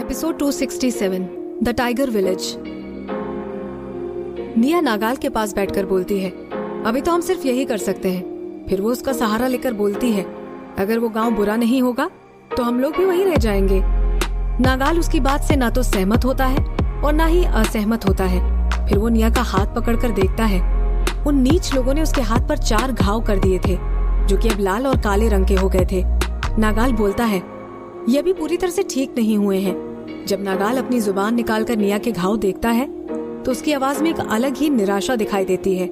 Episode 267 the tiger village. निया नागाल के पास बैठकर बोलती है, अभी तो हम सिर्फ यही कर सकते हैं। फिर वो उसका सहारा लेकर बोलती है, अगर वो गांव बुरा नहीं होगा तो हम लोग भी वहीं रह जाएंगे। नागाल उसकी बात से ना तो सहमत होता है और ना ही असहमत होता है। फिर वो निया का हाथ पकड़कर देखता है। उन नीच लोगों ने उसके हाथ पर 4 घाव कर दिए थे, जो कि अब लाल और काले रंग के हो गए थे। नागाल बोलता है, ये भी पूरी तरह से ठीक नहीं हुए हैं। जब नागाल अपनी जुबान निकालकर निया के घाव देखता है तो उसकी आवाज में एक अलग ही निराशा दिखाई देती है।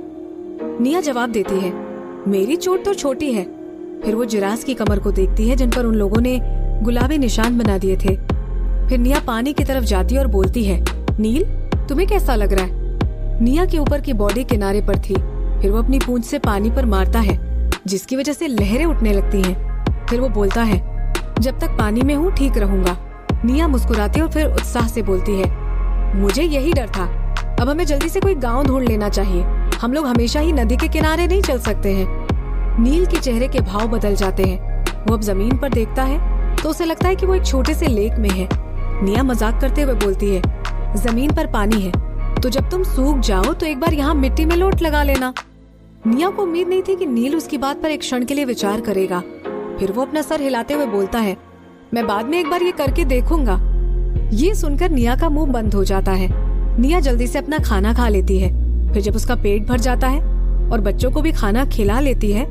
निया जवाब देती है, मेरी चोट तो छोटी है। फिर वो जिरास की कमर को देखती है, जिन पर उन लोगों ने गुलाबी निशान बना दिए थे। फिर निया पानी की तरफ जाती है और बोलती है, नील तुम्हें कैसा लग रहा है? निया के ऊपर की बॉडी किनारे पर थी। फिर वो अपनी पूंछ से पानी पर मारता है, जिसकी वजह से लहरें उठने लगती हैं। फिर वो बोलता है, जब तक पानी में हूँ ठीक रहूंगा। निया मुस्कुराती और फिर उत्साह से बोलती है, मुझे यही डर था। अब हमें जल्दी से कोई गांव ढूंढ लेना चाहिए। हम लोग हमेशा ही नदी के किनारे नहीं चल सकते हैं। नील के चेहरे के भाव बदल जाते हैं। वो अब जमीन पर देखता है तो उसे लगता है कि वो एक छोटे से लेक में है। निया मजाक करते हुए बोलती है, जमीन पर पानी है तो जब तुम सूख जाओ तो एक बार यहाँ मिट्टी में लोट लगा लेना। निया को उम्मीद नहीं थी कि नील उसकी बात पर एक क्षण के लिए विचार करेगा। फिर वो अपना सर हिलाते हुए बोलता है, मैं बाद में एक बार ये करके देखूंगा। ये सुनकर निया का मुंह बंद हो जाता है। निया जल्दी से अपना खाना खा लेती है। फिर जब उसका पेट भर जाता है और बच्चों को भी खाना खिला लेती है,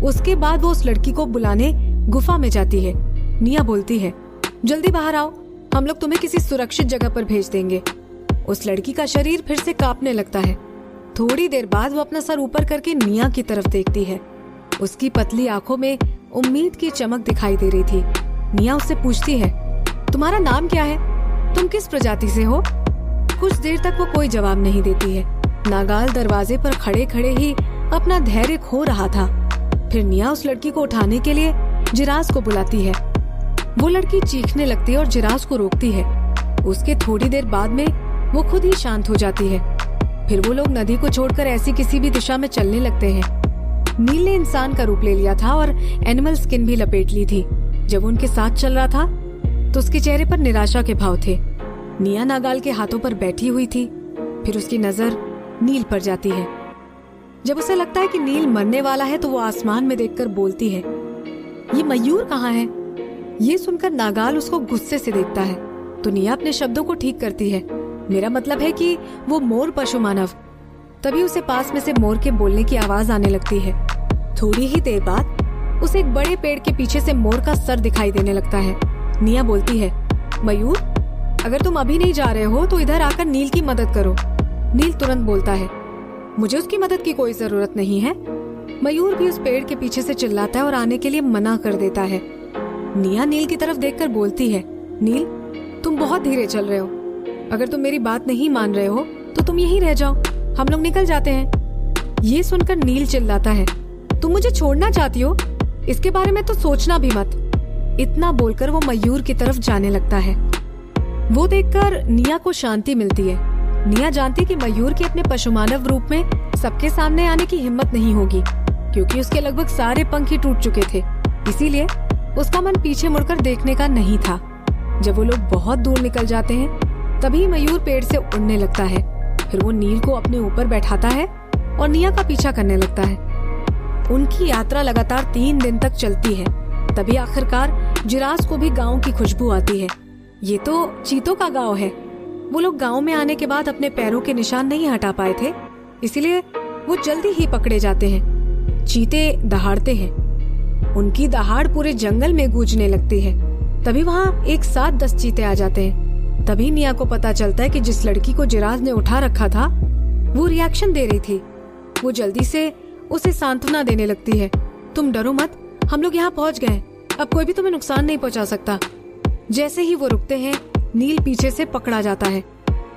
उसके बाद वो उस लड़की को बुलाने गुफा में जाती है। निया बोलती है, जल्दी बाहर आओ, हम लोग तुम्हें किसी सुरक्षित जगह पर भेज देंगे। उस लड़की का शरीर फिर से कांपने लगता है। थोड़ी देर बाद वो अपना सर ऊपर करके निया की तरफ देखती है। उसकी पतली आंखों में उम्मीद की चमक दिखाई दे रही थी। निया उससे पूछती है, तुम्हारा नाम क्या है? तुम किस प्रजाति से हो? कुछ देर तक वो कोई जवाब नहीं देती है। नागाल दरवाजे पर खड़े खड़े ही अपना धैर्य खो रहा था। फिर निया उस लड़की को उठाने के लिए जिरास को बुलाती है। वो लड़की चीखने लगती है और जिरास को रोकती है। उसके थोड़ी देर बाद में वो खुद ही शांत हो जाती है। फिर वो लोग नदी को छोड़कर ऐसी किसी भी दिशा में चलने लगते हैं। नील ने इंसान का रूप ले लिया था और एनिमल स्किन भी लपेट ली थी। जब उनके साथ चल रहा था तो उसके चेहरे पर निराशा के भाव थे। निया नागाल के हाथों पर बैठी हुई थी। फिर उसकी नजर नील पर जाती है। जब उसे लगता है कि नील मरने वाला है तो वो आसमान में देखकर बोलती है, ये मयूर कहाँ है? ये सुनकर नागाल उसको गुस्से से देखता है तो निया अपने शब्दों को ठीक करती है, मेरा मतलब है कि वो मोर पशु मानव। तभी उसे पास में से मोर के बोलने की आवाज आने लगती है। थोड़ी ही देर बाद उसे एक बड़े पेड़ के पीछे से मोर का सर दिखाई देने लगता है। निया बोलती है, मयूर अगर तुम अभी नहीं जा रहे हो तो इधर आकर नील की मदद करो। नील तुरंत बोलता है, मुझे उसकी मदद की कोई जरूरत नहीं है। मयूर भी उस पेड़ के पीछे से चिल्लाता है और आने के लिए मना कर देता है। निया नील की तरफ देखकर बोलती है, नील तुम बहुत धीरे चल रहे हो। अगर तुम मेरी बात नहीं मान रहे हो तो तुम यहीं रह जाओ, हम लोग निकल जाते हैं। ये सुनकर नील चिल्लाता है, तुम मुझे छोड़ना चाहती हो? इसके बारे में तो सोचना भी मत। इतना बोलकर वो मयूर की तरफ जाने लगता है। वो देखकर निया को शांति मिलती है। निया जानती कि मयूर के अपने पशुमानव रूप में सबके सामने आने की हिम्मत नहीं होगी, क्योंकि उसके लगभग सारे पंख ही टूट चुके थे। इसीलिए उसका मन पीछे मुड़कर देखने का नहीं था। जब वो लोग बहुत दूर निकल जाते हैं तभी मयूर पेड़ से उड़ने लगता है। फिर वो नील को अपने ऊपर बैठाता है और निया का पीछा करने लगता है। उनकी यात्रा लगातार 3 दिन तक चलती है। तभी आखिरकार जिरास को भी गांव की खुशबू आती है। ये तो चीतों का गांव है। वो लोग गांव में आने के बाद अपने पैरों के निशान नहीं हटा पाए थे, इसीलिए वो जल्दी ही पकड़े जाते हैं। चीते दहाड़ते हैं। उनकी दहाड़ पूरे जंगल में गूंजने लगती है। तभी वहाँ एक साथ 10 चीते आ जाते हैं। तभी निया को पता चलता है कि जिस लड़की को जिरास ने उठा रखा था वो रिएक्शन दे रही थी। वो जल्दी से उसे सांत्वना देने लगती है, तुम डरो मत, हम लोग यहाँ पहुँच गए, अब कोई भी तुम्हें नुकसान नहीं पहुँचा सकता। जैसे ही वो रुकते हैं नील पीछे से पकड़ा जाता है।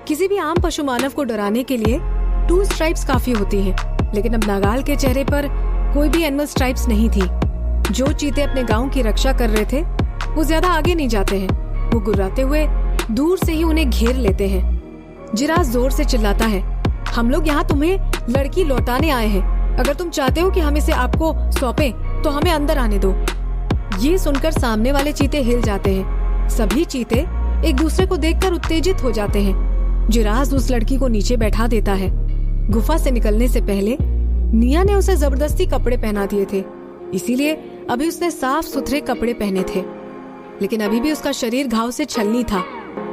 किसी भी आम पशु मानव को डराने के लिए 2 स्ट्राइप्स काफी होती हैं, लेकिन अब नागाल के चेहरे पर कोई भी एनिमल स्ट्राइप्स नहीं थी। जो चीते अपने गांव की रक्षा कर रहे थे वो ज्यादा आगे नहीं जाते हैं। वो गुर्राते हुए दूर से ही उन्हें घेर लेते हैं। जिरास जोर से चिल्लाता है, हम लोग यहाँ तुम्हें लड़की लौटाने आए हैं। अगर तुम चाहते हो कि हम इसे आपको सौंपें तो हमें अंदर आने दो। ये सुनकर सामने वाले चीते हिल जाते हैं। सभी चीते एक दूसरे को देखकर उत्तेजित हो जाते हैं। जिराज उस लड़की को नीचे बैठा देता है। गुफा से निकलने से पहले निया ने उसे जबरदस्ती कपड़े पहना दिए थे, इसीलिए अभी उसने साफ सुथरे कपड़े पहने थे, लेकिन अभी भी उसका शरीर घाव से छलनी था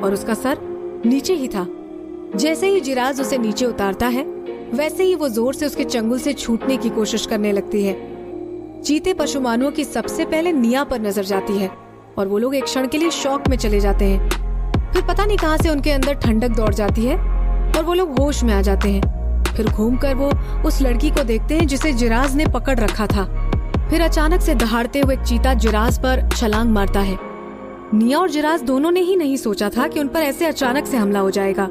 और उसका सर नीचे ही था। जैसे ही जिराज उसे नीचे उतारता है, वैसे ही वो जोर से उसके चंगुल से छूटने की कोशिश करने लगती है। चीते पशुमानुओं की सबसे पहले निया पर नजर जाती है और वो लोग एक क्षण के लिए शॉक में चले जाते हैं। फिर पता नहीं कहां से उनके अंदर ठंडक दौड़ जाती है और वो लोग होश में आ जाते हैं। फिर घूमकर वो उस लड़की को देखते हैं जिसे जिराज ने पकड़ रखा था। फिर अचानक से दहाड़ते हुए एक चीता जिराज पर छलांग मारता है। निया और जिराज दोनों ने ही नहीं सोचा था कि उन पर ऐसे अचानक से हमला हो जाएगा।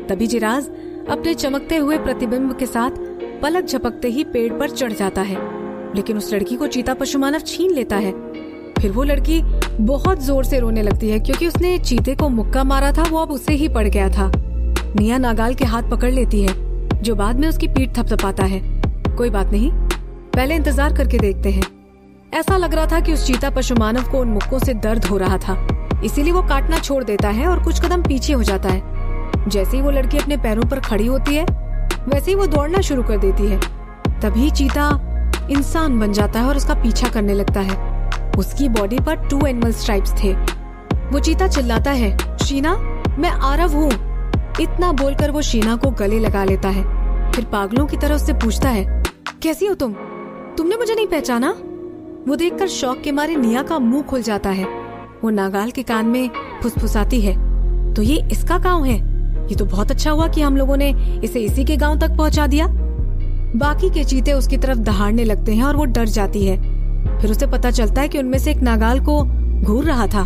तभी जिराज अपने चमकते हुए प्रतिबिंब के साथ पलक झपकते ही पेड़ पर चढ़ जाता है, लेकिन उस लड़की को चीता पशुमानव छीन लेता है। फिर वो लड़की बहुत जोर से रोने लगती है, क्योंकि उसने चीते को मुक्का मारा था, वो अब उसे ही पड़ गया था। निया नागाल के हाथ पकड़ लेती है, जो बाद में उसकी पीठ थपथपाता है। कोई बात नहीं, पहले इंतजार करके देखते हैं। ऐसा लग रहा था कि उस चीता पशुमानव को उन मुक्कों से दर्द हो रहा था, इसीलिए वो काटना छोड़ देता है और कुछ कदम पीछे हो जाता है। जैसे ही वो लड़की अपने पैरों पर खड़ी होती है, वैसे ही वो दौड़ना शुरू कर देती है। तभी चीता इंसान बन जाता है और उसका पीछा करने लगता है। उसकी बॉडी पर 2 एनिमल स्ट्राइप्स थे। वो चीता चिल्लाता है, शीना, मैं आरव हूँ। इतना बोलकर वो शीना को गले लगा लेता है। फिर पागलों की तरह उससे पूछता है, कैसी हो तुम? तुमने मुझे नहीं पहचाना? वो देखकर शौक के मारे निया का मुंह खुल जाता है। वो नागाल के कान में फुसफुसाती है, तो ये इसका गांव है? ये तो बहुत अच्छा हुआ कि हम लोगों ने इसे इसी के गांव तक पहुंचा दिया। बाकी के चीते उसकी तरफ दहाड़ने लगते हैं और वो डर जाती है। फिर उसे पता चलता है कि उनमें से एक नागाल को घूर रहा था।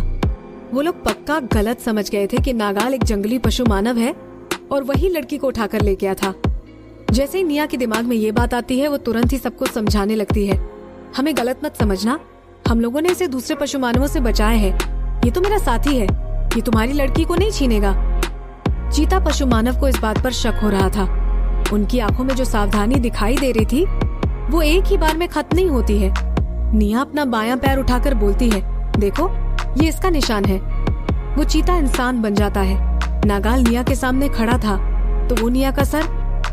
वो लोग पक्का गलत समझ गए थे कि नागाल एक जंगली पशु मानव है और वही लड़की को उठाकर ले गया था। जैसे ही निया के दिमाग में ये बात आती है, वो तुरंत ही सबको समझाने लगती है, हमें गलत मत समझना, हम लोगों ने इसे दूसरे पशु मानवों से बचाया है। ये तो मेरा साथी है, ये तुम्हारी लड़की को नहीं छीनेगा। चीता पशु मानव को इस बात पर शक हो रहा था। उनकी आंखों में जो सावधानी दिखाई दे रही थी, वो एक ही बार में खत्म नहीं होती है। निया अपना बायां पैर उठाकर बोलती है, देखो, ये इसका निशान है। वो चीता इंसान बन जाता है। नागाल निया के सामने खड़ा था, तो वो निया का सर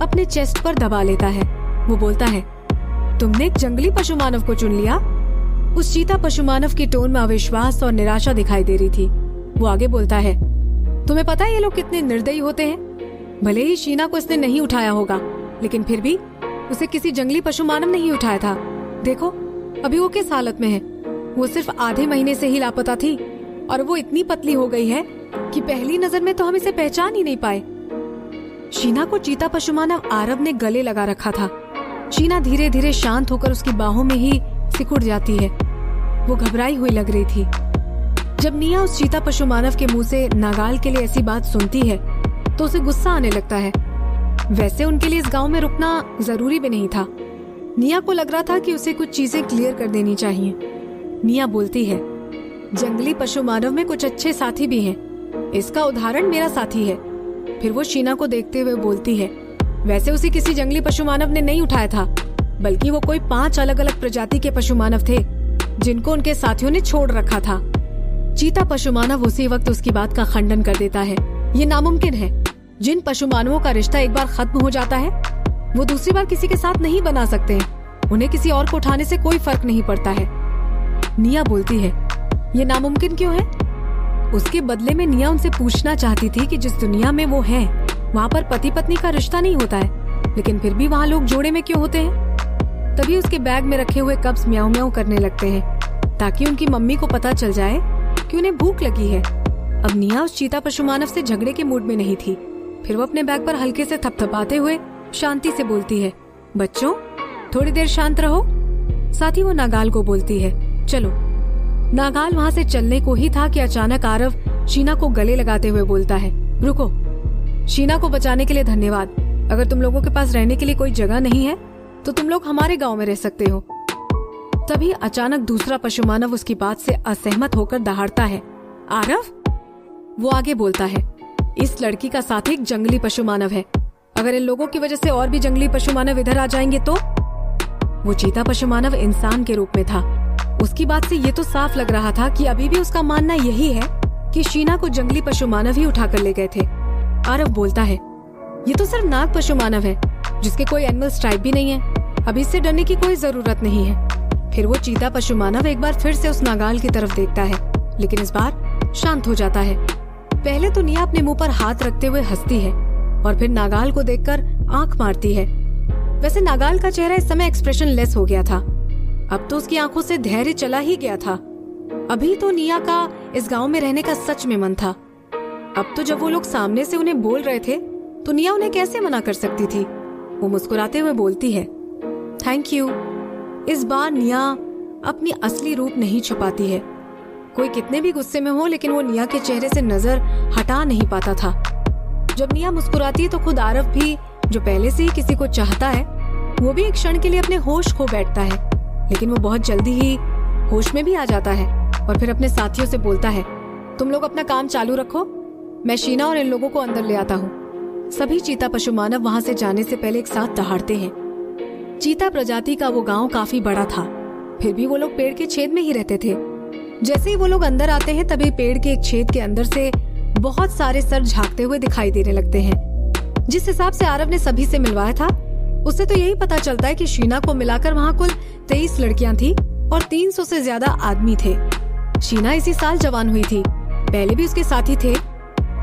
अपने चेस्ट पर दबा लेता है। वो बोलता है, तुमने एक जंगली पशु मानव को चुन लिया। उस चीता पशु मानव की टोन में अविश्वास और निराशा दिखाई दे रही थी। वो आगे बोलता है, तुम्हें पता है ये लोग कितने निर्दयी होते हैं? भले ही शीना को इसने नहीं उठाया होगा, लेकिन फिर भी उसे किसी जंगली पशु मानव ने ही उठाया था। देखो अभी वो किस हालत में है। वो सिर्फ आधे महीने से ही लापता थी और वो इतनी पतली हो गई है कि पहली नजर में तो हम इसे पहचान ही नहीं पाए। शीना को चीता पशु मानव आरव ने गले लगा रखा था। शीना धीरे धीरे शांत होकर उसकी बाहों में ही सिकुड़ जाती है। वो घबराई हुई लग रही थी। जब निया उस चीता पशु मानव के मुंह से नागाल के लिए ऐसी बात सुनती है, तो उसे गुस्सा आने लगता है। वैसे उनके लिए इस गांव में रुकना जरूरी भी नहीं था। निया को लग रहा था कि उसे कुछ चीजें क्लियर कर देनी चाहिए। निया बोलती है, जंगली पशु मानव में कुछ अच्छे साथी भी हैं। इसका उदाहरण मेरा साथी है। फिर वो शीना को देखते हुए बोलती है, वैसे उसे किसी जंगली पशु मानव ने नहीं उठाया था, बल्कि वो कोई 5 अलग अलग प्रजाति के पशु मानव थे, जिनको उनके साथियों ने छोड़ रखा था। चीता पशु मानव उसी वक्त उसकी बात का खंडन कर देता है। ये नामुमकिन है। जिन पशु मानवों का रिश्ता एक बार खत्म हो जाता है, वो दूसरी बार किसी के साथ नहीं बना सकते। उन्हें किसी और को उठाने से कोई फर्क नहीं पड़ता है। निया बोलती है, ये नामुमकिन क्यों है? उसके बदले में निया उनसे पूछना चाहती थी कि जिस दुनिया में वो है, वहाँ पर पति पत्नी का रिश्ता नहीं होता है, लेकिन फिर भी वहाँ लोग जोड़े में क्यों होते हैं? तभी उसके बैग में रखे हुए कप्स म्याऊं म्याऊं करने लगते हैं, ताकि उनकी मम्मी को पता चल जाए कि उन्हें भूख लगी है। अब निया उस चीता पशु मानव से झगड़े के मूड में नहीं थी। फिर वो अपने बैग पर हल्के से थपथपाते हुए शांति से बोलती है, बच्चों थोड़ी देर शांत रहो। साथ ही वो नागाल को बोलती है, चलो। नागाल वहाँ से चलने को ही था कि अचानक आरव शीना को गले लगाते हुए बोलता है, रुको, शीना को बचाने के लिए धन्यवाद। अगर तुम लोगों के पास रहने के लिए कोई जगह नहीं है, तो तुम लोग हमारे गांव में रह सकते हो। तभी अचानक दूसरा पशु मानव उसकी बात से असहमत होकर दहाड़ता है, आरव? वो आगे बोलता है, इस लड़की का साथी एक जंगली पशु मानव है। अगर इन लोगों की वजह से और भी जंगली पशु मानव इधर आ जाएंगे तो? वो चीता पशु मानव इंसान के रूप में था। उसकी बात से ये तो साफ लग रहा था कि अभी भी उसका मानना यही है कि शीना को जंगली पशु मानव ही उठाकर ले गए थे। आरव बोलता है, ये तो सिर्फ नाग पशु मानव है जिसके कोई एनिमल स्ट्राइप भी नहीं है, अब इससे डरने की कोई जरूरत नहीं है। फिर वो चीता पशु मानव एक बार फिर से उस नागाल की तरफ देखता है, लेकिन इस बार शांत हो जाता है। पहले तो निया अपने मुंह पर हाथ रखते हुए हंसती है और फिर नागाल को देखकर आंख मारती है। वैसे नागाल का चेहरा इस समय एक्सप्रेशन लेस हो गया था, अब तो उसकी आंखों से धैर्य चला ही गया था। अभी तो निया का इस गांव में रहने का सच में मन था। अब तो जब वो लोग सामने से उन्हें बोल रहे थे तो निया उन्हें कैसे मना कर सकती थी। वो मुस्कुराते हुए बोलती है, थैंक यू। इस बार निया अपनी असली रूप नहीं छुपाती है। कोई कितने भी गुस्से में हो, लेकिन वो निया के चेहरे से नजर हटा नहीं पाता था। जब निया मुस्कुराती है तो खुद आरव भी, जो पहले से ही किसी को चाहता है, वो भी एक क्षण के लिए अपने होश खो बैठता है, लेकिन वो बहुत जल्दी ही होश में भी आ जाता है और फिर अपने साथियों से बोलता है, तुम लोग अपना काम चालू रखो, मैं शीना और इन लोगों को अंदर ले आता हूँ। सभी चीता पशु मानव वहाँ से जाने से पहले एक साथ दहाड़ते हैं। चीता प्रजाति का वो गांव काफी बड़ा था, फिर भी वो लोग पेड़ के छेद में ही रहते थे। जैसे ही वो लोग अंदर आते हैं तभी पेड़ के एक छेद के अंदर से बहुत सारे सर झांकते हुए दिखाई देने लगते हैं। जिस हिसाब से आरव ने सभी से मिलवाया था, उससे तो यही पता चलता है कि शीना को मिलाकर वहाँ कुल 23 लड़कियां थी और 300 से ज्यादा आदमी थे। शीना इसी साल जवान हुई थी, पहले भी उसके साथी थे,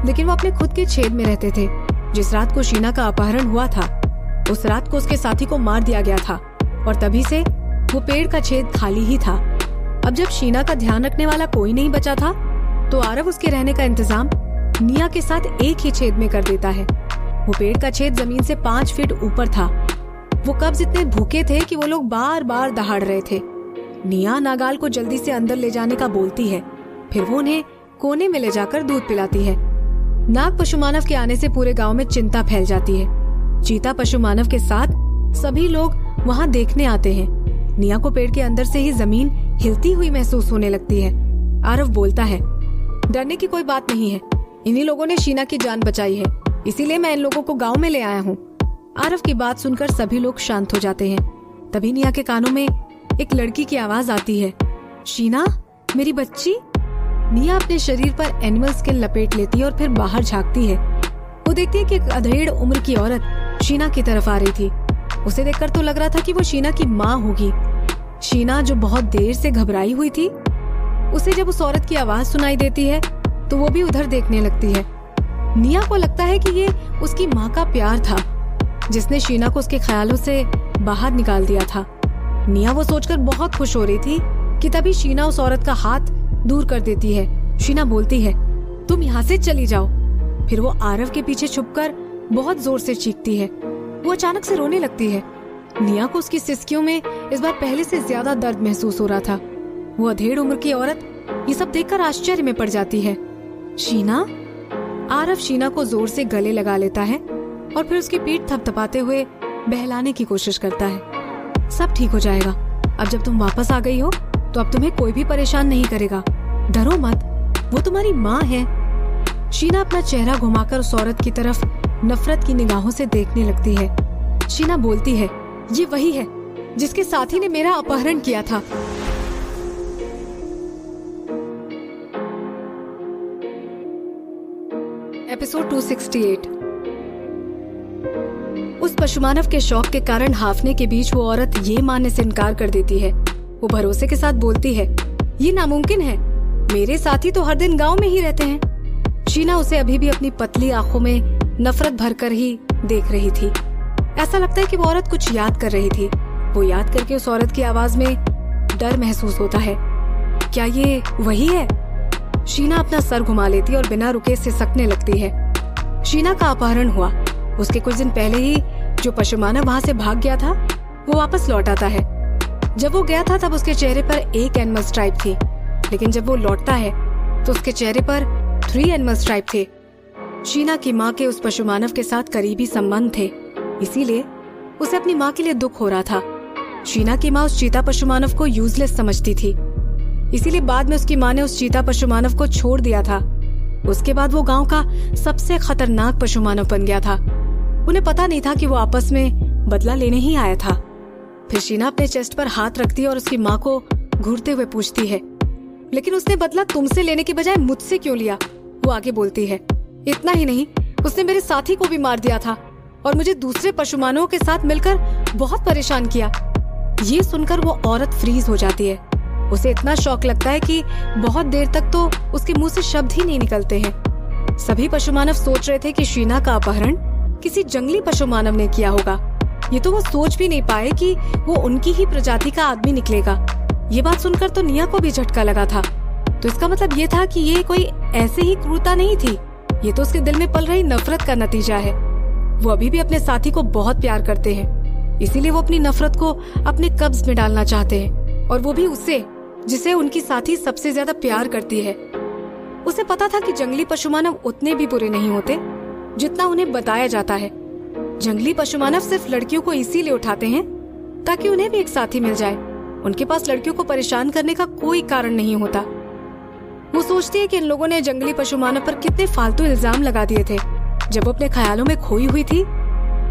लेकिन वो अपने खुद के छेद में रहते थे। जिस रात को शीना का अपहरण हुआ था, उस रात को उसके साथी को मार दिया गया था और तभी से वो पेड़ का छेद खाली ही था। अब जब शीना का ध्यान रखने वाला कोई नहीं बचा था, तो आरव उसके रहने का इंतजाम निया के साथ एक ही छेद में कर देता है। वो पेड़ का छेद जमीन से 5 फीट ऊपर था। वो कब्ज इतने भूखे थे कि वो लोग बार बार दहाड़ रहे थे। निया नागाल को जल्दी से अंदर ले जाने का बोलती है, फिर वो उन्हें कोने में ले जाकर दूध पिलाती है। नाग पशु मानव के आने से पूरे गांव में चिंता फैल जाती है। चीता पशु मानव के साथ सभी लोग वहां देखने आते हैं। निया को पेड़ के अंदर से ही जमीन हिलती हुई महसूस होने लगती है। आरव बोलता है, डरने की कोई बात नहीं है, इन्हीं लोगों ने शीना की जान बचाई है, इसीलिए मैं इन लोगों को गांव में ले आया हूँ। आरव की बात सुनकर सभी लोग शांत हो जाते हैं। तभी निया के कानों में एक लड़की की आवाज आती है, शीना मेरी बच्ची। निया अपने शरीर पर एनिमल स्किन लपेट लेती है और फिर बाहर झांकती है। वो देखती है कि एक अधेड़ उम्र की औरत शीना की तरफ आ रही थी। उसे देखकर तो लग रहा था कि वो शीना की माँ होगी। शीना, जो बहुत देर से घबराई हुई थी, उसे जब उस औरत की आवाज सुनाई देती है तो वो भी उधर देखने लगती है। निया को लगता है कि ये उसकी माँ का प्यार था, जिसने शीना को उसके ख्यालों से बाहर निकाल दिया था। निया वो सोचकर बहुत खुश हो रही थी कि तभी शीना उस औरत का हाथ दूर कर देती है। शीना बोलती है, तुम यहाँ से चली जाओ। फिर वो आरव के पीछे छुपकर बहुत जोर से चीखती है। वो अचानक से रोने लगती है। निया को उसकी सिसकियों में इस बार पहले से ज्यादा दर्द महसूस हो रहा था। वो अधेड़ उम्र की औरत ये सब देखकर आश्चर्य में पड़ जाती है। शीना? आरव शीना को जोर से गले लगा लेता है और फिर उसकी पीठ थपथपाते हुए बहलाने की कोशिश करता है। सब ठीक हो जाएगा, अब जब तुम वापस आ गई हो तो अब तुम्हें कोई भी परेशान नहीं करेगा, डरो मत, वो तुम्हारी माँ है। शीना अपना चेहरा घुमाकर उस औरत की तरफ नफरत की निगाहों से देखने लगती है। शीना बोलती है, ये वही है जिसके साथी ने मेरा अपहरण किया था। एपिसोड 268। उस पशुमानव के शौक के कारण हाफने के बीच वो औरत ये मानने से इनकार कर देती है। वो भरोसे के साथ बोलती है, ये नामुमकिन है, मेरे साथी तो हर दिन गांव में ही रहते हैं। शीना उसे अभी भी अपनी पतली आंखों में नफरत भरकर ही देख रही थी। ऐसा लगता है कि वो औरत कुछ याद कर रही थी। वो याद करके उस औरत की आवाज में डर महसूस होता है। क्या ये वही है? शीना अपना सर घुमा लेती और बिना रुके सिसकने लगती है। शीना का अपहरण हुआ। उसके कुछ दिन पहले ही जो पशुमानव वहाँ से भाग गया था, वो वापस लौट आता है। जब वो गया था तब उसके चेहरे पर एक एनिमल स्ट्राइप थी, लेकिन जब वो लौटता है तो उसके चेहरे पर 3 एनिमल स्ट्राइप थे। शीना की माँ के उस पशुमानव के साथ करीबी संबंध थे, इसीलिए उसे अपनी माँ के लिए दुख हो रहा था। शीना की माँ उस चीता पशुमानव को यूजलेस समझती थी, इसीलिए बाद में उसकी माँ ने उस चीता पशुमानव को छोड़ दिया था। उसके बाद वो गांव का सबसे खतरनाक पशुमानव बन गया था। उन्हें पता नहीं था कि वो आपस में बदला लेने ही आया था। फिर शीना अपने चेस्ट पर हाथ रखती है और उसकी माँ को घूरते हुए पूछती है, लेकिन उसने बदला तुमसे लेने के बजाय मुझसे क्यों लिया? वो आगे बोलती है, इतना ही नहीं, उसने मेरे साथी को भी मार दिया था और मुझे दूसरे पशु मानवों के साथ मिलकर बहुत परेशान किया। ये सुनकर वो औरत फ्रीज हो जाती है। उसे इतना शौक लगता है कि बहुत देर तक तो उसके मुंह से शब्द ही नहीं निकलते हैं। सभी पशु मानव सोच रहे थे कि शीना का अपहरण किसी जंगली पशु मानव ने किया होगा। ये तो वो सोच भी नहीं पाए कि वो उनकी ही प्रजाति का आदमी निकलेगा। ये बात सुनकर तो निया को भी झटका लगा था। तो इसका मतलब ये था कि ये कोई ऐसे ही क्रूरता नहीं थी, ये तो उसके दिल में पल रही नफरत का नतीजा है। वो अभी भी अपने साथी को बहुत प्यार करते हैं, इसीलिए वो अपनी नफरत को अपने कब्ज में डालना चाहते हैं, और वो भी उससे जिसे उनकी साथी सबसे ज्यादा प्यार करती है। उसे पता था कि जंगली पशु मानव उतने भी बुरे नहीं होते जितना उन्हें बताया जाता है। जंगली पशु मानव सिर्फ लड़कियों को इसीलिए उठाते हैं ताकि उन्हें भी एक साथी मिल जाए। उनके पास लड़कियों को परेशान करने का कोई कारण नहीं होता। वो सोचती है कि इन लोगों ने जंगली पशु मानव पर कितने फालतू इल्जाम लगा दिए थे। जब वो अपने ख्यालों में खोई हुई थी,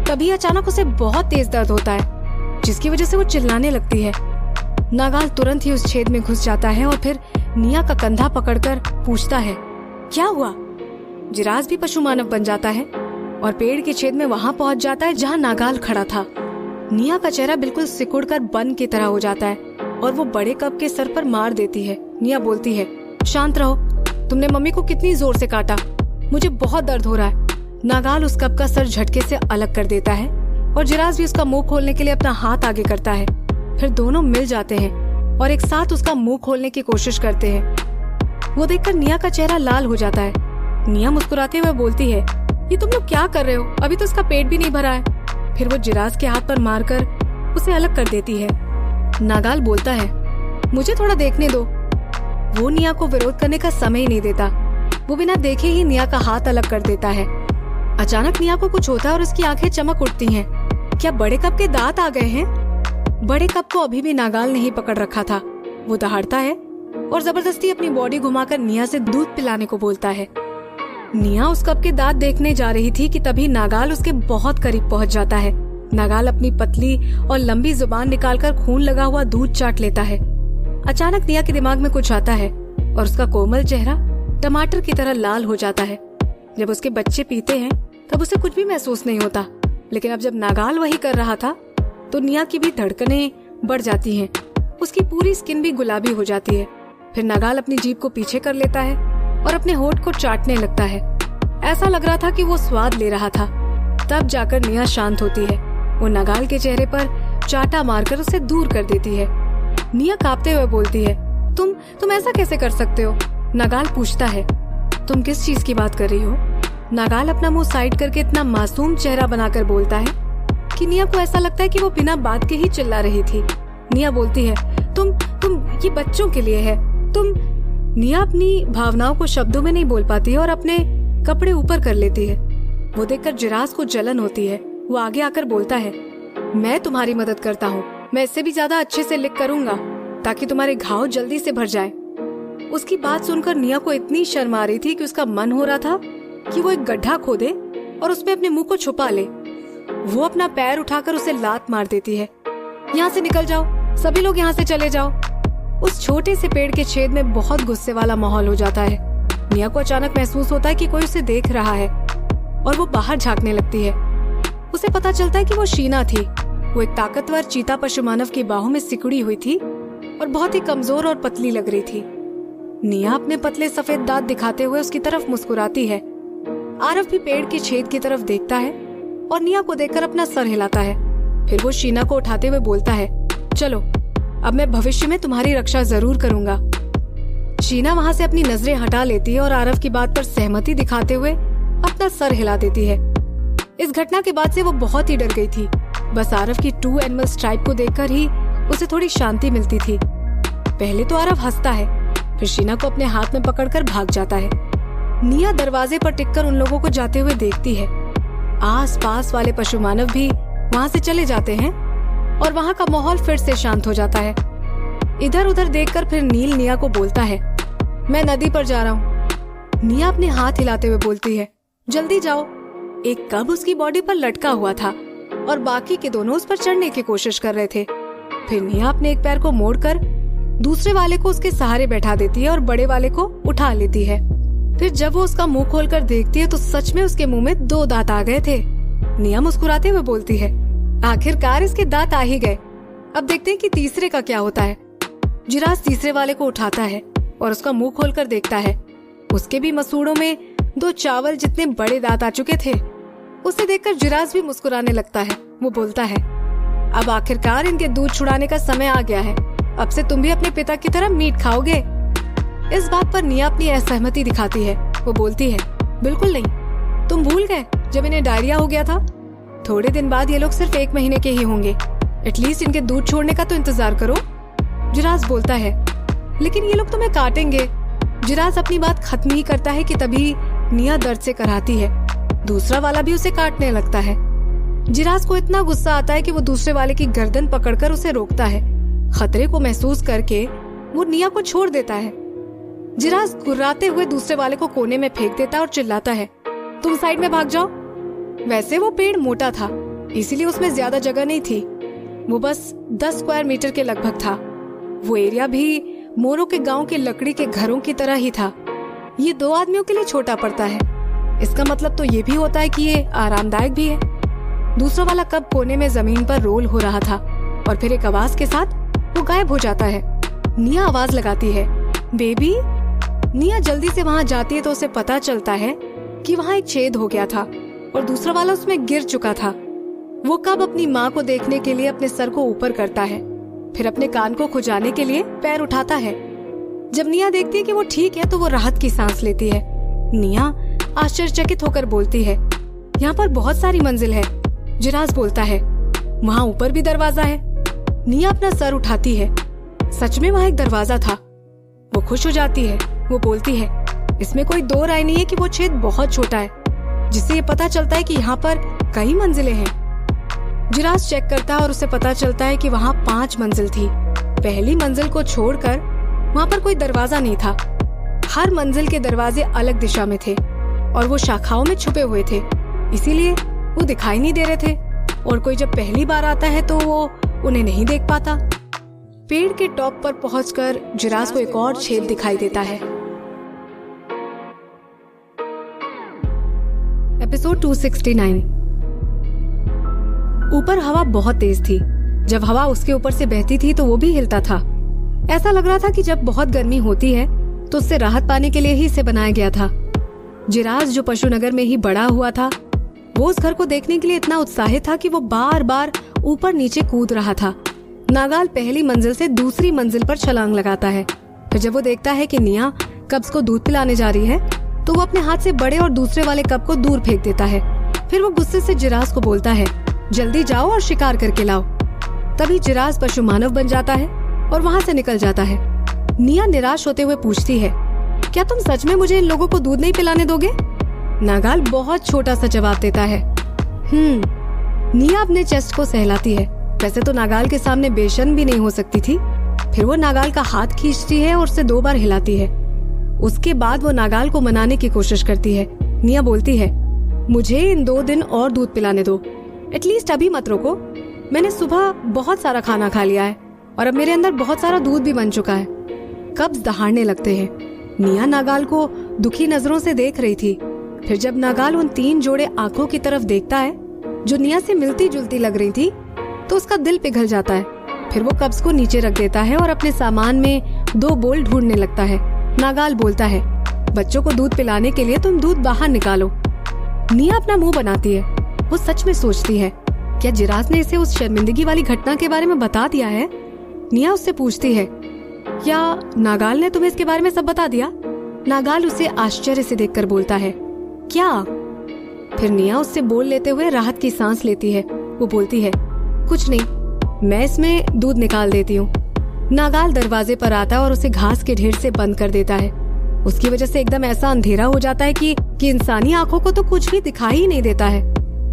तभी अचानक उसे बहुत तेज दर्द होता है, जिसकी वजह से वो चिल्लाने लगती है। नागाल तुरंत ही उस छेद में घुस जाता है और फिर निया का कंधा पकड़कर पूछता है, क्या हुआ? जिराफ भी पशु मानव बन जाता है और पेड़ के छेद में वहां पहुंच जाता है जहां नागाल खड़ा था। निया का चेहरा बिल्कुल सिकुड़कर बन की तरह हो जाता है और वो बड़े कप के सर पर मार देती है। निया बोलती है, शांत रहो, तुमने मम्मी को कितनी जोर से काटा, मुझे बहुत दर्द हो रहा है। नागाल उस कप का सर झटके से अलग कर देता है और जिराफ भी उसका मुंह खोलने के लिए अपना हाथ आगे करता है। फिर दोनों मिल जाते हैं और एक साथ उसका मुंह खोलने की कोशिश करते हैं। वो देखकर निया का चेहरा लाल हो जाता है। निया मुस्कुराते हुए बोलती है, ये तुम लोग क्या कर रहे हो? अभी तो उसका पेट भी नहीं भरा है। फिर वो जिराफ के हाथ पर मारकर उसे अलग कर देती है। नागाल बोलता है, मुझे थोड़ा देखने दो। वो निया को विरोध करने का समय ही नहीं देता। वो बिना देखे ही निया का हाथ अलग कर देता है। अचानक निया को कुछ होता है और उसकी आंखें चमक उठती हैं। क्या बड़े कप के दांत आ गए हैं? बड़े कप को अभी भी नागाल ने ही पकड़ रखा था। वो दहाड़ता है और जबरदस्ती अपनी बॉडी घुमाकर निया से दूध पिलाने को बोलता है। निया उस कप के दांत देखने जा रही थी कि तभी नागाल उसके बहुत करीब पहुंच जाता है। नागाल अपनी पतली और लंबी जुबान निकालकर खून लगा हुआ दूध चाट लेता है। अचानक निया के दिमाग में कुछ आता है और उसका कोमल चेहरा टमाटर की तरह लाल हो जाता है। जब उसके बच्चे पीते हैं तब उसे कुछ भी महसूस नहीं होता, लेकिन अब जब नागाल वही कर रहा था तो निया की भी धड़कनें बढ़ जाती हैं। उसकी पूरी स्किन भी गुलाबी हो जाती है। फिर नागाल अपनी जीभ को पीछे कर लेता है और अपने होठ को चाटने लगता है। ऐसा लग रहा था कि वो स्वाद ले रहा था। तब जाकर निया शांत होती है। वो नागाल के चेहरे पर चाटा मारकर उसे दूर कर देती है। निया कांपते हुए बोलती है, तुम ऐसा कैसे कर सकते हो? नागाल पूछता है, तुम किस चीज की बात कर रही हो? नागाल अपना मुंह साइड करके इतना मासूम चेहरा बनाकर बोलता है कि निया को ऐसा लगता है कि वो बिना बात के ही चिल्ला रही थी। निया बोलती है, तुम ये बच्चों के लिए है, तुम। निया अपनी भावनाओं को शब्दों में नहीं बोल पाती है और अपने कपड़े ऊपर कर लेती है। वो देखकर जिराफ को जलन होती है। वो आगे आकर बोलता है, मैं तुम्हारी मदद करता हूँ, मैं इससे भी ज्यादा अच्छे से लिख करूंगा ताकि तुम्हारे घाव जल्दी से भर जाए। उसकी बात सुनकर निया को इतनी शर्म आ रही थी कि उसका मन हो रहा था कि वो एक गड्ढा खोदे और उसमें अपने मुंह को छुपा ले। वो अपना पैर उठाकर उसे लात मार देती है। यहाँ से निकल जाओ, सभी लोग यहाँ से चले जाओ। उस छोटे से पेड़ के छेद में बहुत गुस्से वाला माहौल हो जाता है। निया को अचानक महसूस होता है कि कोई उसे देख रहा है और वो बाहर झांकने लगती है। उसे पता चलता है कि वो शीना थी। वो एक ताकतवर चीता पशु मानव की बाहों में सिकुड़ी हुई थी और बहुत ही कमजोर और पतली लग रही थी। निया अपने पतले सफेद दांत दिखाते हुए उसकी तरफ मुस्कुराती है। आरव भी पेड़ के छेद की तरफ देखता है और निया को देखकर अपना सर हिलाता है। फिर वो शीना को उठाते हुए बोलता है, चलो अब मैं भविष्य में तुम्हारी रक्षा जरूर करूंगा। शीना वहाँ से अपनी नजरें हटा लेती है और आरव की बात पर सहमति दिखाते हुए अपना सर हिला देती है। इस घटना के बाद से वो बहुत ही डर गई थी। बस आरव की 2 एनिमल स्ट्राइप को देखकर ही उसे थोड़ी शांति मिलती थी। पहले तो आरव हंसता है, फिर शीना को अपने हाथ में पकड़कर भाग जाता है। निया दरवाजे पर टिककर उन लोगों को जाते हुए देखती है। आस पास वाले पशु मानव भी वहाँ से चले जाते हैं और वहाँ का माहौल फिर से शांत हो जाता है। इधर उधर देखकर फिर नील निया को बोलता है, मैं नदी पर जा रहा हूँ। निया अपने हाथ हिलाते हुए बोलती है, जल्दी जाओ। एक कब उसकी बॉडी पर लटका हुआ था और बाकी के दोनों उस पर चढ़ने की कोशिश कर रहे थे। फिर निया अपने एक पैर को मोड़कर दूसरे वाले को उसके सहारे बैठा देती है और बड़े वाले को उठा लेती है। फिर जब वो उसका मुंह खोलकर देखती है तो सच में उसके मुंह में 2 दांत आ गए थे। निया मुस्कुराते हुए बोलती है, आखिरकार इसके दांत आ ही गए। अब देखते हैं कि तीसरे का क्या होता है। जिरास तीसरे वाले को उठाता है और उसका मुंह खोलकर देखता है। उसके भी मसूड़ों में 2 चावल जितने बड़े दांत आ चुके थे। उसे देखकर जिरास भी मुस्कुराने लगता है। वो बोलता है, अब आखिरकार इनके दूध छुड़ाने का समय आ गया है। अब से तुम भी अपने पिता की तरह मीट खाओगे। इस बात पर निया अपनी असहमति दिखाती है। वो बोलती है, बिल्कुल नहीं। तुम भूल गए जब इन्हें डायरिया हो गया था? थोड़े दिन बाद ये लोग सिर्फ 1 महीने के ही होंगे। एटलीस्ट इनके दूध छोड़ने का तो इंतजार करो। जिरास बोलता है, लेकिन ये लोग तुम्हें काटेंगे। जिरास अपनी बात खत्म ही करता है कि तभी निया दर्द से कराहती है। दूसरा वाला भी उसे काटने लगता है। जिरास को इतना गुस्सा आता है कि वो दूसरे वाले की गर्दन पकड़कर उसे रोकता है। खतरे को महसूस करके वो निया को छोड़ देता है। जिरास गुर्राते हुए दूसरे वाले को कोने में फेंक देता है और चिल्लाता है, तुम साइड में भाग जाओ। वैसे वो पेड़ मोटा था, इसीलिए उसमें ज्यादा जगह नहीं थी। वो बस 10 स्क्वायर मीटर के लगभग था। वो एरिया भी मोरों के गांव के लकड़ी के घरों की तरह ही था। ये 2 आदमियों के लिए छोटा पड़ता है। इसका मतलब तो ये भी होता है कि ये आरामदायक भी है। दूसरा वाला कब कोने में जमीन पर रोल हो रहा था और फिर एक आवाज के साथ वो गायब हो जाता है। निया आवाज लगाती है, बेबी। निया जल्दी से वहाँ जाती है तो उसे पता चलता है कि वहाँ एक छेद हो गया था और दूसरा वाला उसमें गिर चुका था। वो कब अपनी माँ को देखने के लिए अपने सर को ऊपर करता है, फिर अपने कान को खुजाने के लिए पैर उठाता है। जब निया देखती है कि वो ठीक है तो वो राहत की सांस लेती है। निया आश्चर्यचकित होकर बोलती है, यहाँ पर बहुत सारी मंजिल है। जिरास बोलता है, वहाँ ऊपर भी दरवाजा है। निया अपना सर उठाती है। सच में वहाँ एक दरवाजा था। वो खुश हो जाती है। वो बोलती है, इसमें कोई 2 राय नहीं है कि वो छेद बहुत छोटा है, जिससे ये पता चलता है कि यहाँ पर कई मंजिलें हैं। जिरास चेक करता है और उसे पता चलता है कि वहाँ 5 मंजिल थी। पहली मंजिल को छोड़कर वहाँ पर कोई दरवाजा नहीं था। हर मंजिल के दरवाजे अलग दिशा में थे और वो शाखाओं में छुपे हुए थे, इसीलिए वो दिखाई नहीं दे रहे थे। और कोई जब पहली बार आता है तो वो उन्हें नहीं देख पाता। पेड़ के टॉप पर पहुंचकर जिरास को एक और छेद दिखाई देता है। एपिसोड 269। ऊपर हवा बहुत तेज थी। जब हवा उसके ऊपर से बहती थी तो वो भी हिलता था। ऐसा लग रहा था कि जब बहुत गर्मी होती है तो उससे राहत पाने के लिए ही इसे बनाया गया था। जिरास जो पशुनगर में ही बड़ा हुआ था, वो उस घर को देखने के लिए इतना उत्साहित था कि वो बार बार ऊपर नीचे कूद रहा था। नागाल पहली मंजिल से दूसरी मंजिल पर छलांग लगाता है। फिर जब वो देखता है कि निया कब्ज को दूध पिलाने जा रही है तो वो अपने हाथ से बड़े और दूसरे वाले कप को दूर फेंक देता है। फिर वो गुस्से से जिरास को बोलता है, जल्दी जाओ और शिकार करके लाओ। तभी जिरास पशु मानव बन जाता है और वहाँ से निकल जाता है। निया निराश होते हुए पूछती है, क्या तुम सच में मुझे इन लोगों को दूध नहीं पिलाने दोगे? नागाल बहुत छोटा सा जवाब देता है। निया अपने चेस्ट को सहलाती है। वैसे तो नागाल के सामने बेशर्म भी नहीं हो सकती थी। फिर वो नागाल का हाथ खींचती है और उसे 2 बार हिलाती है। उसके बाद वो नागाल को मनाने की कोशिश करती है। निया बोलती है, मुझे इन 2 दिन और दूध पिलाने दो। एटलीस्ट अभी मत रोको। मैंने सुबह बहुत सारा खाना खा लिया है और अब मेरे अंदर बहुत सारा दूध भी बन चुका है। कब्ज दहाड़ने लगते हैं। निया नागाल को दुखी नजरों से देख रही थी। फिर जब नागाल उन 3 जोड़े आंखों की तरफ देखता है जो निया से मिलती जुलती लग रही थी तो उसका दिल पिघल जाता है। फिर वो कब्ज को नीचे रख देता है और अपने सामान में 2 बोल ढूंढने लगता है। नागाल बोलता है, बच्चों को दूध पिलाने के लिए तुम दूध बाहर निकालो। निया अपना मुंह बनाती है। वो सच में सोचती है, क्या जिरास ने इसे उस शर्मिंदगी वाली घटना के बारे में बता दिया है? निया उससे पूछती है, क्या नागाल ने तुम्हें इसके बारे में सब बता दिया? नागाल उसे आश्चर्य से देखकर बोलता है, क्या? फिर निया उससे बोल लेते हुए राहत की सांस लेती है। वो बोलती है, कुछ नहीं, मैं इसमें दूध निकाल देती हूँ। नागाल दरवाजे पर आता है और उसे घास के ढेर से बंद कर देता है। उसकी वजह से एकदम ऐसा अंधेरा हो जाता है कि इंसानी आंखों को तो कुछ भी दिखाई ही नहीं देता है।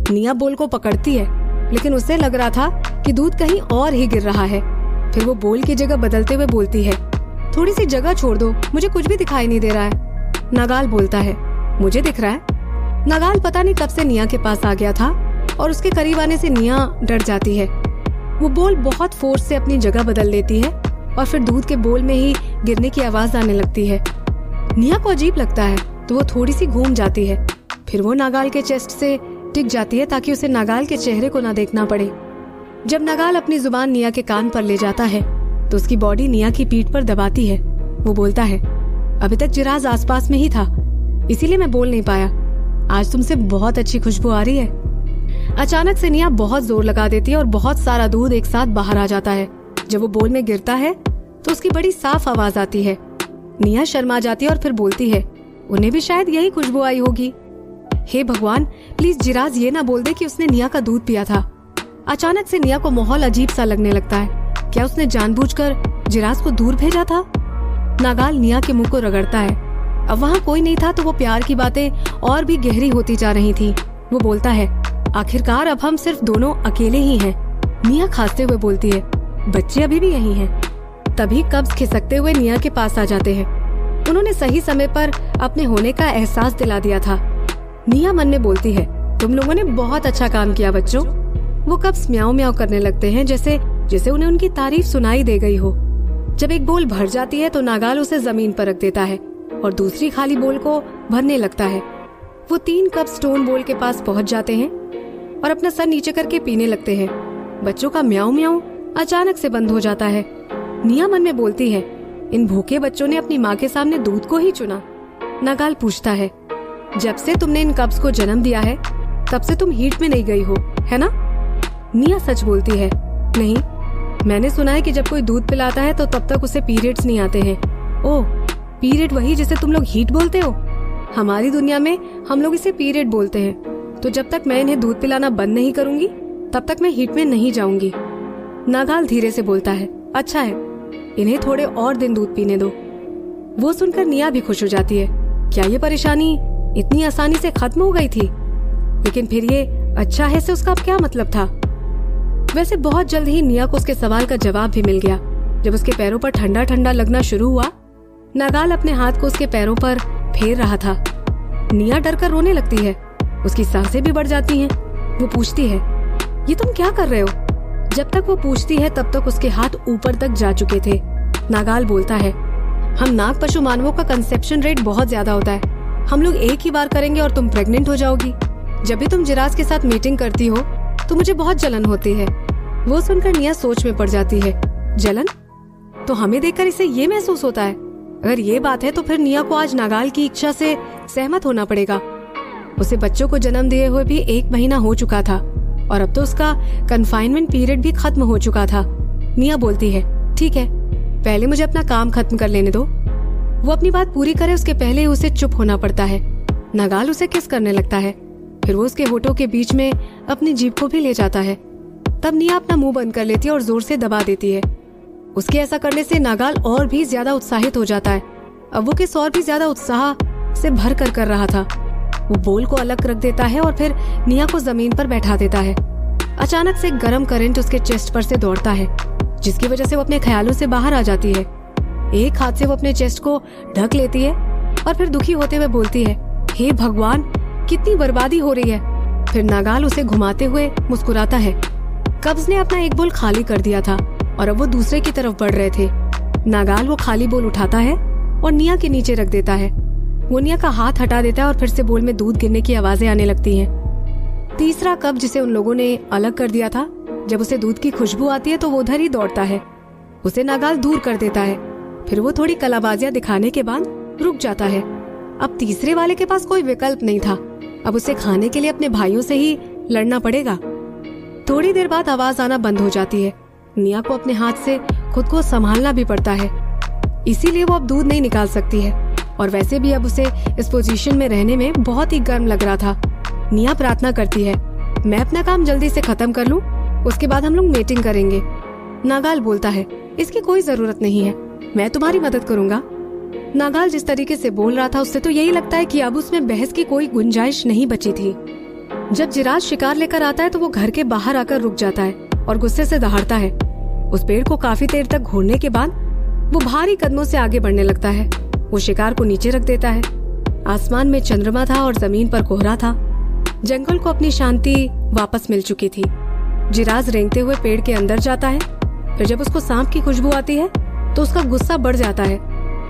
निया बोल को पकड़ती है, लेकिन उसे लग रहा था कि दूध कहीं और ही गिर रहा है। फिर वो बोल की जगह बदलते हुए बोलती है, थोड़ी सी जगह छोड़ दो, मुझे कुछ भी दिखाई नहीं दे रहा है। नागाल बोलता है, मुझे दिख रहा है। नागाल पता नहीं कब से निया के पास आ गया था और उसके करीब आने से निया डर जाती है। वो बोल बहुत फोर्स से अपनी जगह बदल लेती है और फिर दूध के बोल में ही गिरने की आवाज आने लगती है। निया को अजीब लगता है तो वो थोड़ी सी घूम जाती है। फिर वो नागाल के चेस्ट से टिक जाती है ताकि उसे नागाल के चेहरे को ना देखना पड़े। जब नागाल अपनी जुबान निया के कान पर ले जाता है तो उसकी बॉडी निया की पीठ पर दबाती है। वो बोलता है, अभी तक जिराज आसपास में ही था, इसीलिए मैं बोल नहीं पाया। आज तुमसे बहुत अच्छी खुशबू आ रही है। अचानक से निया बहुत जोर लगा देती है और बहुत सारा दूध एक साथ बाहर आ जाता है। जब वो बोल में गिरता है तो उसकी बड़ी साफ आवाज आती है। निया शर्मा जाती है और फिर बोलती है, उन्हें भी शायद यही खुशबू आई होगी। हे भगवान, प्लीज जिराज ये ना बोल दे कि उसने निया का दूध पिया था। अचानक से निया को माहौल अजीब सा लगने लगता है। क्या उसने जानबूझकर जिराज को दूर भेजा था? नागाल निया के मुंह को रगड़ता है। अब वहाँ कोई नहीं था तो वो प्यार की बातें और भी गहरी होती जा रही थी। वो बोलता है, आखिरकार अब हम सिर्फ दोनों अकेले ही हैं। निया खांसते हुए बोलती है, बच्चे अभी भी यही हैं। तभी कब्ज खिसकते हुए निया के पास आ जाते हैं। उन्होंने सही समय पर अपने होने का एहसास दिला दिया था। निया मन में बोलती है, तुम लोगों ने बहुत अच्छा काम किया बच्चों। वो कब्ज म्याऊं म्याऊं करने लगते हैं जैसे उन्हें उनकी तारीफ सुनाई दे गई हो। जब एक बोल भर जाती है तो नागाल उसे जमीन पर रख देता है और दूसरी खाली बोल को भरने लगता है। वो 3 कप स्टोन बोल के पास पहुंच जाते हैं और अपना सर नीचे करके पीने लगते हैं। बच्चों का म्याऊं म्याऊं अचानक से बंद हो जाता है। निया मन में बोलती है, इन भूखे बच्चों ने अपनी माँ के सामने दूध को ही चुना। नागाल पूछता है, जब से तुमने इन कब्स को जन्म दिया है तब से तुम हीट में नहीं गई हो, है ना? निया सच बोलती है, नहीं, मैंने सुना है कि जब कोई दूध पिलाता है तो तब तक उसे पीरियड्स नहीं आते हैं। ओह, पीरियड वही जिसे तुम लोग हीट बोलते हो? हमारी दुनिया में हम लोग इसे पीरियड बोलते हैं। तो जब तक मैं इन्हें दूध पिलाना बंद नहीं करूंगी तब तक मैं हीट में नहीं जाऊंगी। नागाल धीरे से बोलता है, अच्छा है, इन्हें थोड़े और दिन दूध पीने दो। वो सुनकर निया भी खुश हो जाती है। क्या ये परेशानी इतनी आसानी से खत्म हो गई थी? लेकिन फिर ये अच्छा है से उसका क्या मतलब था? वैसे बहुत जल्द ही निया को उसके सवाल का जवाब भी मिल गया। जब उसके पैरों पर ठंडा ठंडा लगना शुरू हुआ, नागाल अपने हाथ को उसके पैरों पर फेर रहा था। निया डर कर रोने लगती है। उसकी सांसें भी बढ़ जाती हैं। वो पूछती है, ये तुम क्या कर रहे हो? जब तक वो पूछती है तब तक उसके हाथ ऊपर तक जा चुके थे। नागाल बोलता है, हम नाग पशु मानवों का कंसेप्शन रेट बहुत ज्यादा होता है। हम लोग एक ही बार करेंगे और तुम प्रेग्नेंट हो जाओगी। जब भी तुम जिराज के साथ मीटिंग करती हो तो मुझे बहुत जलन होती है। वो सुनकर निया सोच में पड़ जाती है। जलन? तो हमें देखकर इसे ये महसूस होता है? अगर ये बात है तो फिर निया को आज नागाल की इच्छा से सहमत होना पड़ेगा। उसे बच्चों को जन्म दिए हुए भी 1 महीना हो चुका था और अब तो उसका कन्फाइनमेंट पीरियड भी खत्म हो चुका था। निया बोलती है, ठीक है, पहले मुझे अपना काम खत्म कर लेने दो। वो अपनी बात पूरी करे उसके पहले उसे चुप होना पड़ता है। नागाल उसे किस करने लगता है। फिर वो उसके होठों के बीच में अपनी जीभ को भी ले जाता है। तब निया अपना मुंह बंद कर लेती है और जोर से दबा देती है। उसके ऐसा करने से नागाल और भी ज्यादा उत्साहित हो जाता है। अब वो किस और भी ज्यादा उत्साह से भर कर रहा था। वो बोल को अलग रख देता है और फिर निया को जमीन पर बैठा देता है। अचानक से गर्म करंट उसके चेस्ट पर से दौड़ता है, जिसकी वजह से वो अपने ख्यालों से बाहर आ जाती है। एक हाथ से वो अपने चेस्ट को ढक लेती है और फिर दुखी होते हुए बोलती है, हे भगवान, कितनी बर्बादी हो रही है। फिर नागाल उसे घुमाते हुए मुस्कुराता है। कब्ज ने अपना एक बोल खाली कर दिया था और अब वो दूसरे की तरफ बढ़ रहे थे। नागाल वो खाली बोल उठाता है और निया के नीचे रख देता है। वो निया का हाथ हटा देता है और फिर से बोल में दूध गिरने की आवाजें आने लगती हैं। तीसरा कप जिसे उन लोगों ने अलग कर दिया था, जब उसे दूध की खुशबू आती है तो वो उधर ही दौड़ता है। उसे नागाल दूर कर देता है। फिर वो थोड़ी कलाबाजियां दिखाने के बाद रुक जाता है। अब तीसरे वाले के पास कोई विकल्प नहीं था। अब उसे खाने के लिए अपने भाइयों से ही लड़ना पड़ेगा। थोड़ी देर बाद आवाज आना बंद हो जाती है। निया को अपने हाथ से खुद को संभालना भी पड़ता है, इसीलिए वो अब दूध नहीं निकाल सकती है। और वैसे भी अब उसे इस पोजीशन में रहने में बहुत ही गर्म लग रहा था। निया प्रार्थना करती है, मैं अपना काम जल्दी से खत्म कर लूं, उसके बाद हम लोग मीटिंग करेंगे। नागाल बोलता है, इसकी कोई जरूरत नहीं है, मैं तुम्हारी मदद करूंगा। नागाल जिस तरीके से बोल रहा था उससे तो यही लगता है कि अब उसमें बहस की कोई गुंजाइश नहीं बची थी। जब जिराज शिकार लेकर आता है तो वो घर के बाहर आकर रुक जाता है और गुस्से से दहाड़ता है। उस पेड़ को काफी देर तक घूरने के बाद वो भारी कदमों से आगे बढ़ने लगता है। वो शिकार को नीचे रख देता है। आसमान में चंद्रमा था और जमीन पर कोहरा था। जंगल को अपनी शांति वापस मिल चुकी थी। जिराज रेंगते हुए पेड़ के अंदर जाता है। फिर जब उसको सांप की खुशबू आती है तो उसका गुस्सा बढ़ जाता है।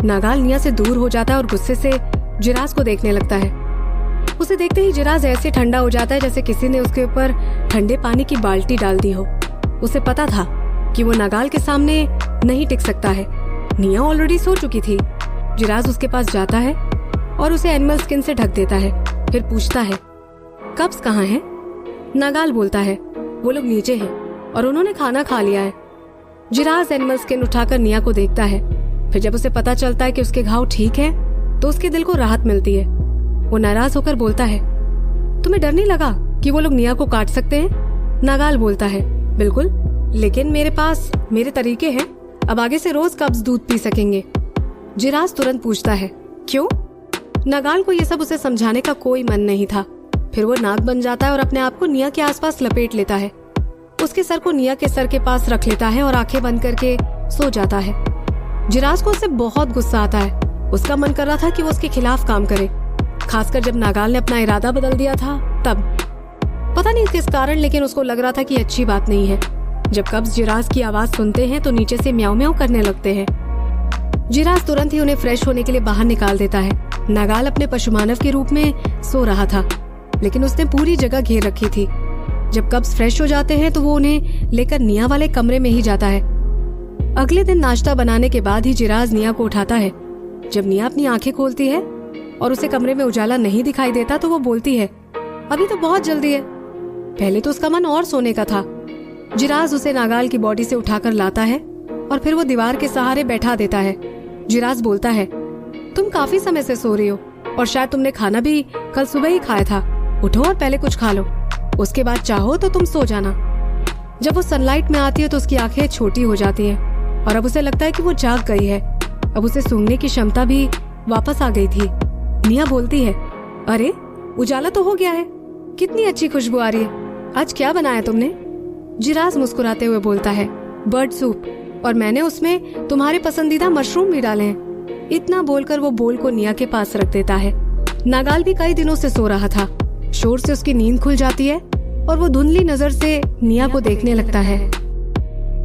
नागाल निया से दूर हो जाता है और गुस्से से जिराज को देखने लगता है। उसे देखते ही जिराज ऐसे ठंडा हो जाता है जैसे किसी ने उसके ऊपर ठंडे पानी की बाल्टी डाल दी हो। उसे पता था कि वो नागाल के सामने नहीं टिक सकता है। निया ऑलरेडी सो चुकी थी। जिराज उसके पास जाता है और उसे एनिमल स्किन से ढक देता है। फिर पूछता है, कब्स कहाँ है? नागाल बोलता है, वो लोग नीचे हैं और उन्होंने खाना खा लिया है। जिराज एनिमल स्किन उठाकर निया को देखता है। फिर जब उसे पता चलता है कि उसके घाव ठीक है तो उसके दिल को राहत मिलती है। वो नाराज होकर बोलता है, तुम्हें डर नहीं लगा कि वो लोग निया को काट सकते हैं? नागाल बोलता है, बिल्कुल, लेकिन मेरे पास मेरे तरीके हैं। अब आगे से रोज कब्ज दूध पी सकेंगे। जिराज तुरंत पूछता है, क्यों? नागाल को ये सब उसे समझाने का कोई मन नहीं था। फिर वो नाग बन जाता है और अपने आप को निया के आसपास लपेट लेता है। उसके सर को निया के सर के पास रख लेता है और आंखें बंद करके सो जाता है। जिराज को उससे बहुत गुस्सा आता है। उसका मन कर रहा था कि वो उसके खिलाफ काम करे, खासकर जब नागाल ने अपना इरादा बदल दिया था तब। पता नहीं किस कारण, लेकिन उसको लग रहा था कि अच्छी बात नहीं है। जब कब्ज जिराज की आवाज सुनते हैं तो नीचे से म्याऊ म्याऊ करने लगते हैं। जिराज तुरंत ही उन्हें फ्रेश होने के लिए बाहर निकाल देता है। नागाल अपने पशुमानव के रूप में सो रहा था, लेकिन उसने पूरी जगह घेर रखी थी। जब कब्ज फ्रेश हो जाते हैं तो वो उन्हें लेकर निया वाले कमरे में ही जाता है। अगले दिन नाश्ता बनाने के बाद ही जिराज निया को उठाता है। जब निया अपनी आंखें खोलती है और उसे कमरे में उजाला नहीं दिखाई देता तो वो बोलती है, अभी तो बहुत जल्दी है। पहले तो उसका मन और सोने का था। जिराज उसे नागाल की बॉडी से उठाकर लाता है और फिर वो दीवार के सहारे बैठा देता है। जिराज बोलता है, तुम काफी समय से सो रही हो और शायद तुमने खाना भी कल सुबह ही खाया था। उठो और पहले कुछ खा लो, उसके बाद चाहो तो तुम सो जाना। जब वो सनलाइट में आती है तो उसकी आंखें छोटी हो जाती हैं और अब उसे लगता है कि वो जाग गई है। अब उसे सूंघने की क्षमता भी वापस आ गई थी। निया बोलती है, अरे उजाला तो हो गया है, कितनी अच्छी खुशबू आ रही है। आज क्या बनाया तुमने? जिराज मुस्कुराते हुए बोलता है, बर्ड सूप, और मैंने उसमें तुम्हारे पसंदीदा मशरूम भी डाले हैं। इतना बोलकर वो बोल को निया के पास रख देता है। नागाल भी कई दिनों से सो रहा था। शोर से उसकी नींद खुल जाती है और वो धुंधली नजर से निया को देखने लगता है।